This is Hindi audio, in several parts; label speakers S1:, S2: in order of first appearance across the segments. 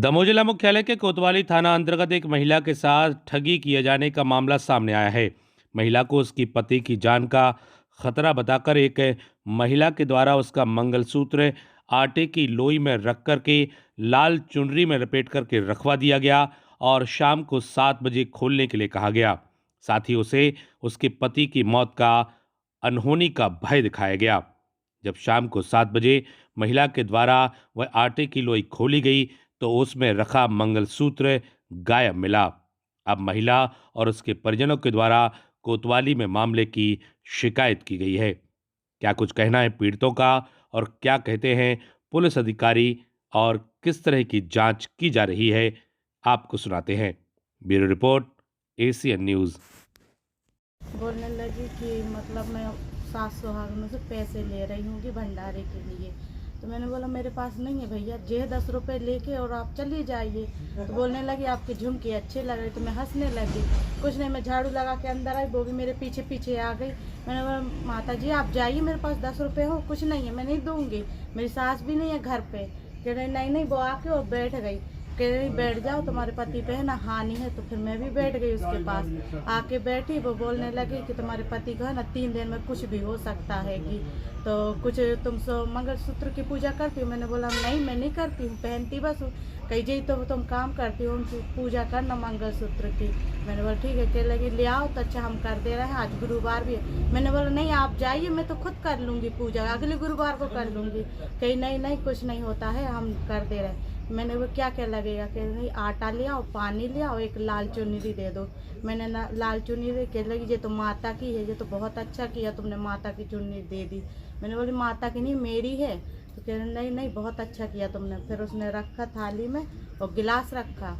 S1: दमोह जिला मुख्यालय के कोतवाली थाना अंतर्गत एक महिला के साथ ठगी किए जाने का मामला सामने आया है। महिला को उसकी पति की जान का खतरा बताकर एक महिला के द्वारा उसका मंगलसूत्र आटे की लोई में रख कर के लाल चुनरी में लपेट करके रखवा दिया गया और शाम को 7 बजे खोलने के लिए कहा गया। साथ ही उसे उसके पति की मौत का अनहोनी का भय दिखाया गया। जब शाम को 7 बजे महिला के द्वारा वह आटे की लोई खोली गई तो उसमें रखा मंगलसूत्र गायब मिला। अब महिला और उसके परिजनों के द्वारा कोतवाली में मामले की शिकायत की गई है। क्या कुछ कहना है पीड़ितों का और क्या कहते हैं पुलिस अधिकारी और किस तरह की जांच की जा रही है, आपको सुनाते हैं। Bureau report, ACN news.
S2: बोलने लगी कि मतलब मैं सास सुहागनों से पैसे ले रही हूँ कि भंडारे के लिए। तो मैंने बोला मेरे पास नहीं है भैया, जे 10 रुपए लेके और आप चली जाइए। तो बोलने लगी आपके झुमके अच्छे लग रहे। तो मैं हंसने लगी। कुछ नहीं, मैं झाड़ू लगा के अंदर आई, वो भी मेरे पीछे पीछे आ गई। मैंने बोला माता जी आप जाइए, मेरे पास 10 रुपये हो, कुछ नहीं है, मैं नहीं दूंगी, मेरी सास भी नहीं है घर पे। कह रही नहीं नहीं, वो आके और बैठ गई। कह रही बैठ जाओ, तुम्हारे पति पे है ना हानि है। तो फिर मैं भी बैठ गई उसके पास, आके बैठी। वो बोलने लगी कि तुम्हारे पति को है ना 3 दिन में कुछ भी हो सकता है कि तो कुछ तुम मंगलसूत्र की पूजा करती हो। मैंने बोला नहीं मैं नहीं करती हूँ, पहनती बस हूँ। कही जी तो तुम काम करती हो, उनकी पूजा करना मंगलसूत्र की। मैंने बोला ठीक है। कह लगी ले आओ तो अच्छा हम कर दे रहे हैं, आज गुरुवार भी है। मैंने बोला नहीं आप जाइए, मैं तो खुद कर लूँगी पूजा, अगले गुरुवार को कर लूँगी। कही नहीं नहीं कुछ नहीं होता है, हम कर दे रहे हैं। मैंने वो क्या क्या लगेगा, कह रही आटा ले आओ, पानी ले आओ, एक लाल चुनरी दे दो। मैंने ना लाल चुनरी, कह लगी ये तो माता की है, ये तो बहुत अच्छा किया तुमने, माता की चुनरी दे दी। मैंने बोली माता की नहीं मेरी है। तो कह रही नहीं नहीं बहुत अच्छा किया तुमने। फिर उसने रखा थाली में और गिलास रखा,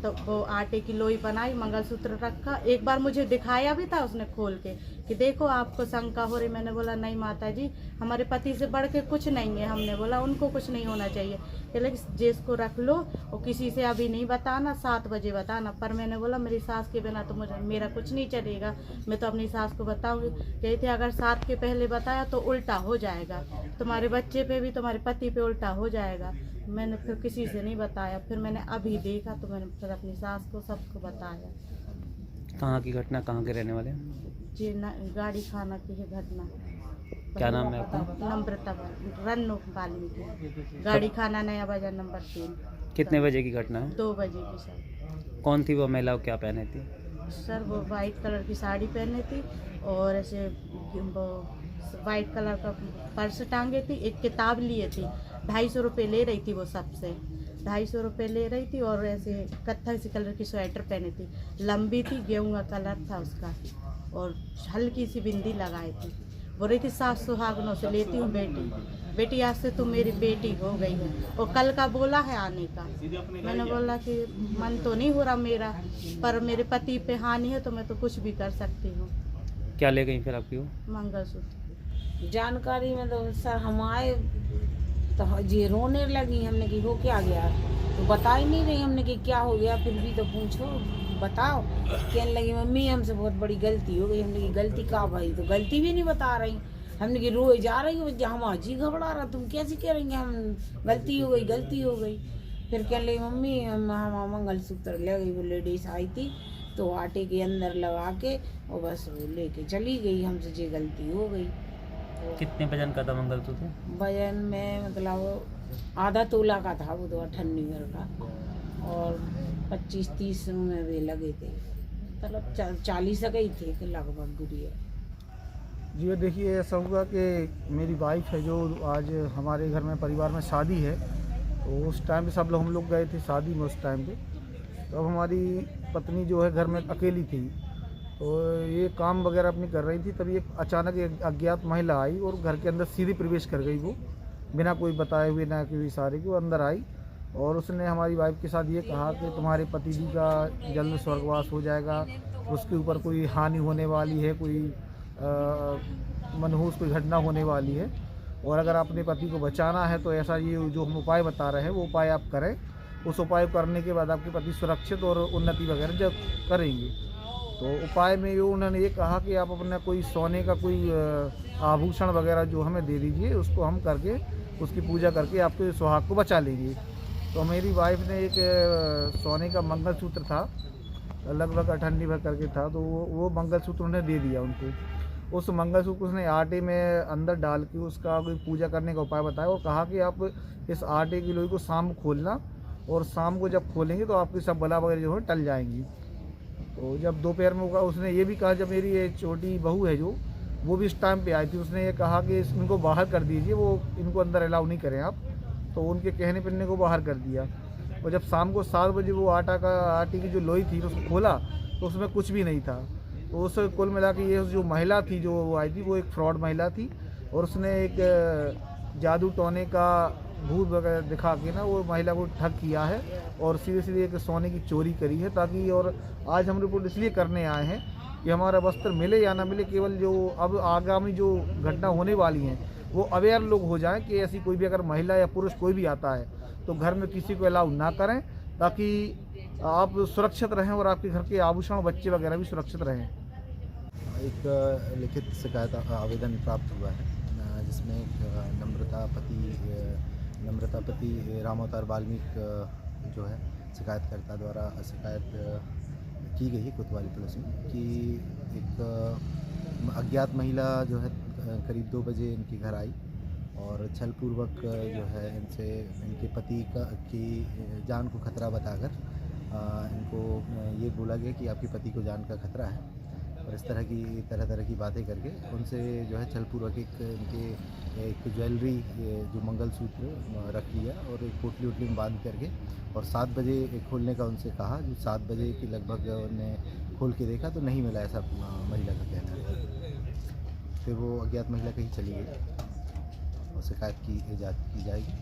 S2: तो वो आटे की लोई बनाई, मंगलसूत्र रखा। एक बार मुझे दिखाया भी था उसने खोल के कि देखो आपको शंका हो रही। मैंने बोला नहीं माता जी, हमारे पति से बढ़ के कुछ नहीं है। हमने बोला उनको कुछ नहीं होना चाहिए। लेकिन जिसको रख लो और किसी से अभी नहीं बताना, 7 बजे बताना। पर मैंने बोला मेरी सास के बिना तो मुझे मेरा कुछ नहीं चलेगा, मैं तो अपनी सास को बताऊंगी। कही थी अगर 7 के पहले बताया तो उल्टा हो जाएगा, तुम्हारे बच्चे पे भी, तुम्हारे पति पे उल्टा हो जाएगा। मैंने फिर किसी से नहीं बताया। फिर मैंने अभी देखा तो मैंने फिर अपनी सास को सबको बताया।
S3: कहाँ की घटना, कहाँ के रहने वाले?
S2: जी गाड़ी खाना की है घटना।
S3: क्या नाम है आपका?
S2: नम्रता रन्नू वाल्मीकि, गाड़ी खाना नया बाजार नंबर 3।
S3: कितने बजे की घटना है?
S2: 2 बजे की सर।
S3: कौन थी वो महिला, क्या पहने थी?
S2: सर वो वाइट कलर की साड़ी पहने थी और ऐसे वो वाइट कलर का पर्स टांगे थी, एक किताब लिए थी। 250 रुपये ले रही थी वो सबसे, 250 रुपये ले रही थी। और ऐसे कत्था सी कलर की स्वेटर पहनी थी, लंबी थी, गेहूं का कलर था उसका, और हल्की सी बिंदी लगाई थी। बोल रही थी सास सुहागनों से लेती हूँ बेटी, बेटी आज से तुम मेरी बेटी हो गई है, और कल का बोला है आने का। मैंने बोला कि मन तो नहीं हो रहा मेरा, पर मेरे पति पे हानि है तो मैं तो कुछ भी कर सकती हूँ।
S3: क्या ले गई फिर आपकी वो?
S2: मंगलसूत्र।
S4: जानकारी में तो सर हम आए तो जी रोने लगी। हमने कि हो क्या गया, तो बता ही नहीं रही। हमने कि क्या हो गया, फिर भी तो पूछो बताओ। कहने लगी मम्मी हमसे बहुत बड़ी गलती हो गई। हमने की गलती का भाई, तो गलती भी नहीं बता रही। हमने कि रोए जा रही हो, हम आज ही घबरा रहा, तुम कैसे करेंगे हम गलती हो गई गलती हो गई। फिर कहने लगी मम्मी हम मंगलसूत्र ले गई। वो लेडीज आई थी तो आटे के अंदर लगा के और बस वो लेके चली गई, हमसे ये गलती हो गई।
S3: कितने वजन का था मंगलसूत्र?
S4: वजन में मतलब आधा तोला का था वो, तो 98 का, और 25-30 में भी लगे थे, मतलब 40 गई थे कि लगभग गुड़िया।
S5: जी देखिए ऐसा हुआ कि मेरी वाइफ है जो आज हमारे घर में परिवार में शादी है, तो उस टाइम पे सब लोग हम लोग गए थे शादी में उस टाइम पे। तो अब हमारी पत्नी जो है घर में अकेली थी, तो ये काम वगैरह अपनी कर रही थी। तभी एक अचानक एक अज्ञात महिला आई और घर के अंदर सीधे प्रवेश कर गई। वो बिना कोई बताए हुए, ना कोई इशारे के वो अंदर आई और उसने हमारी वाइफ के साथ ये कहा कि तुम्हारे पति जी का जल्द स्वर्गवास हो जाएगा, उसके ऊपर कोई हानि होने वाली है, कोई मनहूस कोई घटना होने वाली है, और अगर अपने पति को बचाना है तो ऐसा ये जो हम उपाय बता रहे हैं वो उपाय आप करें। उस उपाय करने के बाद आपके पति सुरक्षित और उन्नति वगैरह जब करेंगे। तो उपाय में ये उन्होंने ये कहा कि आप अपना कोई सोने का कोई आभूषण वगैरह जो हमें दे दीजिए, उसको हम करके उसकी पूजा करके आपके सुहाग को बचा लेंगे। तो मेरी वाइफ ने एक सोने का मंगलसूत्र था, लगभग 98 भर करके था, तो वो मंगलसूत्र उन्हें दे दिया उनको। उस मंगलसूत्र उसने आटे में अंदर डाल के उसका कोई पूजा करने का उपाय बताया और कहा कि आप इस आटे की लोई को शाम को खोलना, और शाम को जब खोलेंगे तो आपकी सब बला वगैरह जो है टल जाएंगी। तो जब दोपहर में होगा, उसने ये भी कहा, जब मेरी ये छोटी बहू है जो, वो भी इस टाइम पे आई थी, उसने ये कहा कि इनको बाहर कर दीजिए, वो इनको अंदर अलाउ नहीं करें आप। तो उनके कहने पे को बाहर कर दिया। और जब शाम को 7 बजे वो आटे की जो लोई थी उसको खोला तो उसमें कुछ भी नहीं था। तो उस कुल मिला के ये जो महिला थी जो वो आई थी, वो एक फ्रॉड महिला थी, और उसने एक जादू टोने का भूत वगैरह दिखा के ना वो महिला को ठग किया है और सीधे सीधे एक सोने की चोरी करी है। ताकि, और आज हम रिपोर्ट इसलिए करने आए हैं कि हमारा वस्त्र मिले या ना मिले, केवल जो अब आगामी जो घटना होने वाली हैं वो अवेयर लोग हो जाएं कि ऐसी कोई भी अगर महिला या पुरुष कोई भी आता है तो घर में किसी को अलाउ ना करें, ताकि आप सुरक्षित रहें और आपके घर के आभूषण बच्चे वगैरह भी सुरक्षित रहें।
S6: एक लिखित शिकायत आवेदन प्राप्त हुआ है जिसमें नम्रता पति रामअवतार वाल्मीकि जो है शिकायतकर्ता द्वारा शिकायत की गई है कोतवाली पुलिस में कि एक अज्ञात महिला जो है करीब 2 बजे इनके घर आई और छलपूर्वक जो है इनसे इनके पति की जान को खतरा बताकर इनको ये बोला गया कि आपके पति को जान का खतरा है, और इस तरह की बातें करके उनसे जो है छलपूर्वक एक ज्वेलरी जो मंगलसूत्र रख लिया और एक पोटली वोटली में बांध करके और 7 बजे खोलने का उनसे कहा। जो 7 बजे के लगभग उन्हें खोल के देखा तो नहीं मिला, ऐसा महिला का कहना है। फिर वो अज्ञात महिला कहीं चली गई और शिकायत की जाएगी।